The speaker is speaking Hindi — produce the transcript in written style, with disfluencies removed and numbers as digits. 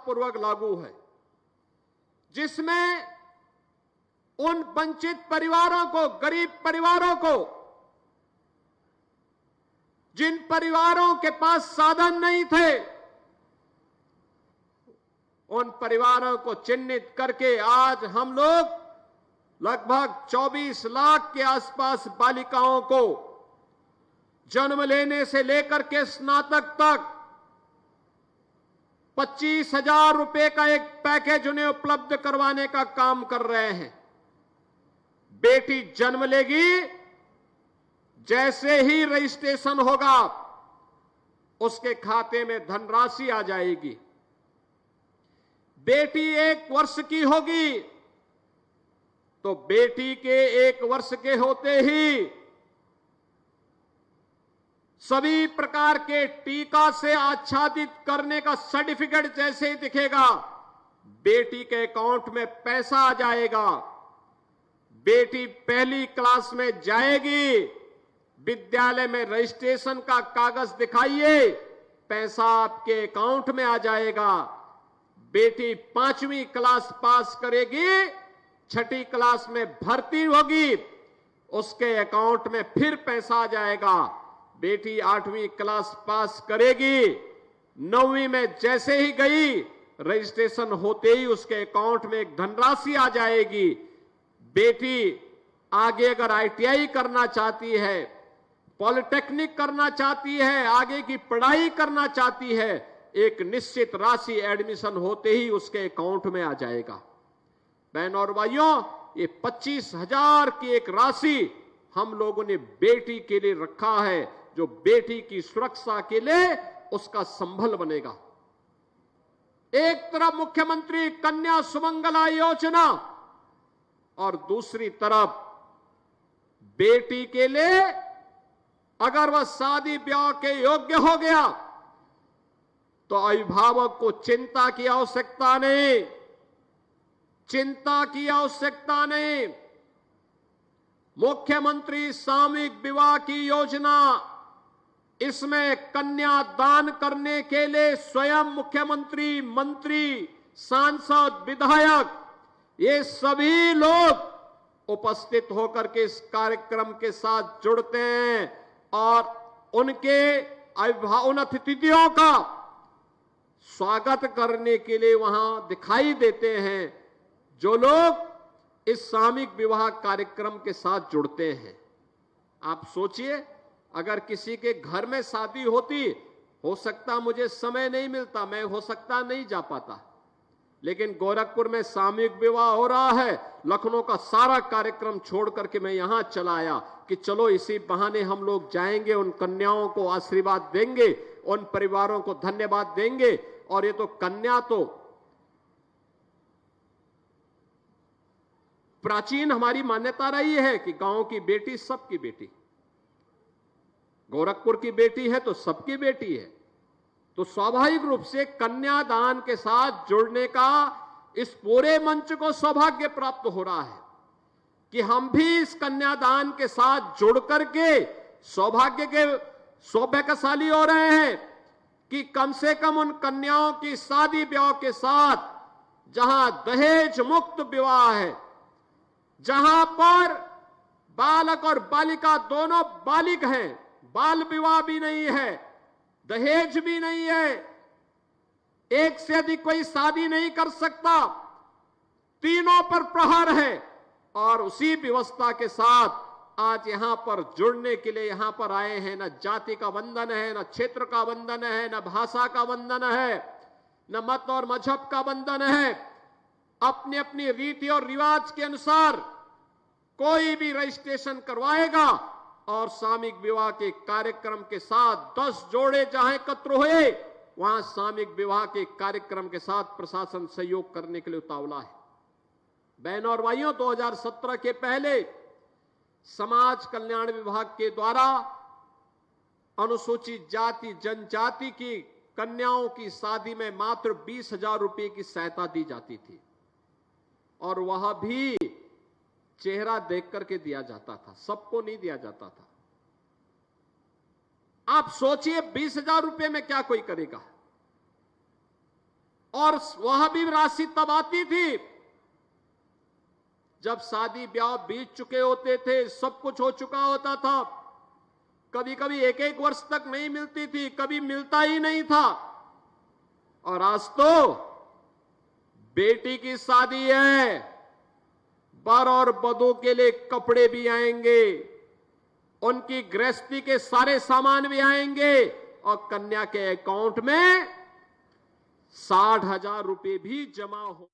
पूर्वक लागू है, जिसमें उन वंचित परिवारों को, गरीब परिवारों को, जिन परिवारों के पास साधन नहीं थे, उन परिवारों को चिन्हित करके आज हम लोग लगभग 24 लाख के आसपास बालिकाओं को जन्म लेने से लेकर के स्नातक तक 25,000 रुपए का एक पैकेज उन्हें उपलब्ध करवाने का काम कर रहे हैं। बेटी जन्म लेगी, जैसे ही रजिस्ट्रेशन होगा उसके खाते में धनराशि आ जाएगी। बेटी 1 वर्ष की होगी तो बेटी के 1 वर्ष के होते ही सभी प्रकार के टीका से आच्छादित करने का सर्टिफिकेट जैसे ही दिखेगा, बेटी के अकाउंट में पैसा आ जाएगा। बेटी पहली क्लास में जाएगी, विद्यालय में रजिस्ट्रेशन का कागज दिखाइए, पैसा आपके अकाउंट में आ जाएगा। बेटी 5वीं क्लास पास करेगी, 6ठी क्लास में भर्ती होगी, उसके अकाउंट में फिर पैसा आ जाएगा। बेटी 8वीं क्लास पास करेगी, 9वीं में जैसे ही गई, रजिस्ट्रेशन होते ही उसके अकाउंट में एक धनराशि आ जाएगी। बेटी आगे अगर ITI करना चाहती है, पॉलिटेक्निक करना चाहती है, आगे की पढ़ाई करना चाहती है, एक निश्चित राशि एडमिशन होते ही उसके अकाउंट में आ जाएगा। बहनों और भाइयों, ये 25,000 की एक राशि हम लोगों ने बेटी के लिए रखा है, जो बेटी की सुरक्षा के लिए उसका संबल बनेगा। एक तरफ मुख्यमंत्री कन्या सुमंगला योजना और दूसरी तरफ बेटी के लिए अगर वह शादी ब्याह के योग्य हो गया तो अभिभावक को चिंता की आवश्यकता नहीं, चिंता की आवश्यकता नहीं। मुख्यमंत्री सामूहिक विवाह की योजना, इसमें कन्या दान करने के लिए स्वयं मुख्यमंत्री, मंत्री, सांसद, विधायक, ये सभी लोग उपस्थित होकर के इस कार्यक्रम के साथ जुड़ते हैं और उन अतिथियों का स्वागत करने के लिए वहां दिखाई देते हैं, जो लोग इस सामूहिक विवाह कार्यक्रम के साथ जुड़ते हैं। आप सोचिए, अगर किसी के घर में शादी होती, हो सकता मुझे समय नहीं मिलता, मैं हो सकता नहीं जा पाता, लेकिन गोरखपुर में सामूहिक विवाह हो रहा है, लखनऊ का सारा कार्यक्रम छोड़ करके मैं यहां चला आया कि चलो इसी बहाने हम लोग जाएंगे, उन कन्याओं को आशीर्वाद देंगे, उन परिवारों को धन्यवाद देंगे। और ये तो कन्या तो प्राचीन हमारी मान्यता रही है कि गांव की बेटी सबकी बेटी, गोरखपुर की बेटी है तो सबकी बेटी है। तो स्वाभाविक रूप से कन्यादान के साथ जुड़ने का इस पूरे मंच को सौभाग्य प्राप्त हो रहा है कि हम भी इस कन्यादान के साथ जुड़ करके सौभाग्यशाली हो रहे हैं कि कम से कम उन कन्याओं की शादी ब्याह के साथ, जहां दहेज मुक्त विवाह है, जहां पर बालक और बालिका दोनों बालिग हैं, बाल विवाह भी नहीं है, दहेज भी नहीं है, एक से अधिक कोई शादी नहीं कर सकता, तीनों पर प्रहार है। और उसी व्यवस्था के साथ आज यहां पर जुड़ने के लिए यहां पर आए हैं। न जाति का बंधन है, न क्षेत्र का बंधन है, न भाषा का बंधन है, न मत और मजहब का बंधन है। अपनी अपनी रीति और रिवाज के अनुसार कोई भी रजिस्ट्रेशन करवाएगा और सामूहिक विवाह के कार्यक्रम के साथ 10 जोड़े जहां एकत्र हुए, वहां सामूहिक विवाह के कार्यक्रम के साथ प्रशासन सहयोग करने के लिए उतावला है। बहनों और भाइयों, 2017 के पहले समाज कल्याण विभाग के द्वारा अनुसूचित जाति जनजाति की कन्याओं की शादी में मात्र 20,000 रुपए की सहायता दी जाती थी, और वह भी चेहरा देख करके दिया जाता था, सबको नहीं दिया जाता था। आप सोचिए 20,000 रुपए में क्या कोई करेगा। और वह भी राशि तब आती थी जब शादी ब्याह बीत चुके होते थे, सब कुछ हो चुका होता था। कभी कभी एक एक वर्ष तक नहीं मिलती थी, कभी मिलता ही नहीं था। और आज तो बेटी की शादी है, बर और बधू के लिए कपड़े भी आएंगे, उनकी गृहस्थी के सारे सामान भी आएंगे और कन्या के अकाउंट में 60,000 रुपए भी जमा हो।